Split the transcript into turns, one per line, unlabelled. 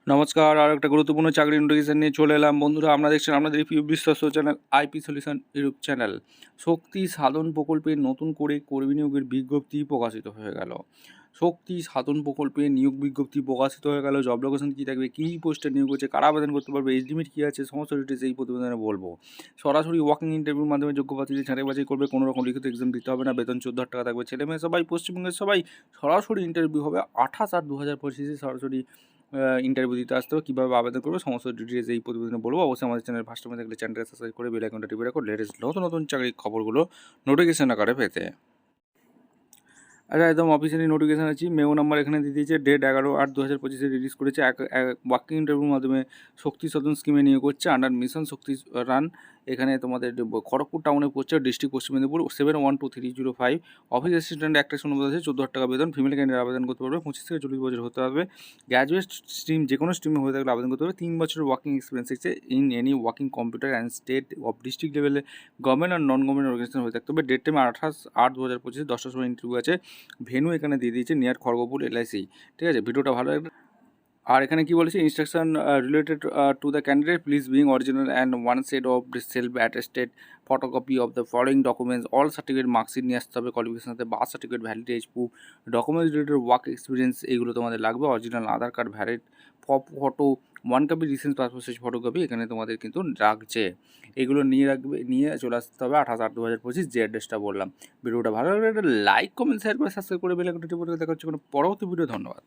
নমস্কার, আর একটা গুরুত্বপূর্ণ চাকরি নোটিফিকেশন নিয়ে চলে এলাম। বন্ধুরা, আমরা দেখছেন আপনাদের প্রিয় বিশ্বস্ত channel IP solution YouTube channel. Shakti Sadhan প্রকল্পে নতুন করে কর্মী নিয়োগের বিজ্ঞপ্তি প্রকাশিত হয়ে গেল। শক্তি সাধন প্রকল্পে নিয়োগ বিজ্ঞপ্তি প্রকাশিত হয়ে গেল। জব লোকেশন কী থাকবে, কী পোস্টে নিয়োগ হচ্ছে, কারা আবেদন করতে পারবে, এজ লিমিট কী আছে, সমস্ত ডিটেলস এই প্রতিবেদনে বলবো। সরাসরি ওয়াকিং ইন্টারভিউর মাধ্যমে যোগ্য প্রার্থীদের ছাঁটাই বাছাই করবে। কোনো রকম লিখিত এক্সাম দিতে হবে না। বেতন 14,000 টাকা থাকবে। ছেলে মেয়ে সবাই, পশ্চিমবঙ্গের সবাই। সরাসরি ইন্টারভিউ হবে 28/8/2025 সরাসরি ইন্টারভিউ দিতে আসতে হবে। কীভাবে আবেদন করবে সমস্ত ডিটেলস এই প্রতিবেদনে বলবো। অবশ্যই আমাদের চ্যানেল ফার্স্ট টাইমে থাকলে চ্যানেলটা সাবস্ক্রাইব করে বেল আইকনটা টিপে রাখো লেটেস্ট নতুন নতুন চাকরির খবরগুলো নোটিফিকেশন আকারে পেতে। আচ্ছা, একদম অফিসিয়ালি নোটিফিকেশান আছে। মেমো নাম্বার এখানে দিয়ে দিয়েছে। ডেট 11/8/2025 রিলিজ করেছে। ওয়াকিং ইন্টারভিউর মাধ্যমে শক্তি সদন স্কিমে নিয়োগ করছে আন্ডার মিশন শক্তি রান। এখানে তোমাদের খড়গপুর টাউনে পড়ছে, ডিস্ট্রিক্ট পশ্চিম মেদিনীপুর 712305। অফিস অ্যাসিস্ট্যান্ট একটা অনুপাত আছে, 14,000 টাকা বেতন। ফিমেল ক্যান্ডিডেট আবেদন করতে পারবে। 25 থেকে 40 বছর হতে হবে। গ্র্যাজুয়েট স্ট্রিম যে কোনো স্ট্রিমে হয়ে থাকলে আবেদন করতে পারবে। 3 বছরের ওয়াকিং এক্সপিরিয়েন্স আছে in any walking computer and state of district লেভেলে গভর্নমেন্ট আর নন গভর্নমেন্ট অর্গানাইজেশন হয়ে থাকতে হবে। ডেট টাইম 28/8/2025 10টার সময় ইন্টারভিউ আছে। ভেনু এখানে দিয়ে দিয়েছে নিয়ার খড়গপুর এলআইসি। ঠিক আছে, ভিডিওটা ভালো লাগবে। আর এখানে কি বলেছে, instruction related to the candidate, please bring original and one set of self attested photocopy of the following documents. All certificate marksheet নিয়ে আসতে হবে। কোয়ালিফিকেশন সাথে birth certificate, valid age proof, documents related work experience, এইগুলো তোমাদের লাগবে। Original Aadhaar card, valid photo 1 copy, recent passport size photocopy এখানে তোমাদের কিন্তু লাগছে। এগুলো নিয়ে চলে আসতে হবে 28/8/2025 যে অ্যাড্রেসটা বললাম। ভিডিওটা ভালো লাগলে একটা লাইক কমেন্ট শেয়ার করে সাবস্ক্রাইব করে বেল আইকনটা টিপে দেখা হচ্ছে কোনো পরবর্তী ভিডিও। ধন্যবাদ।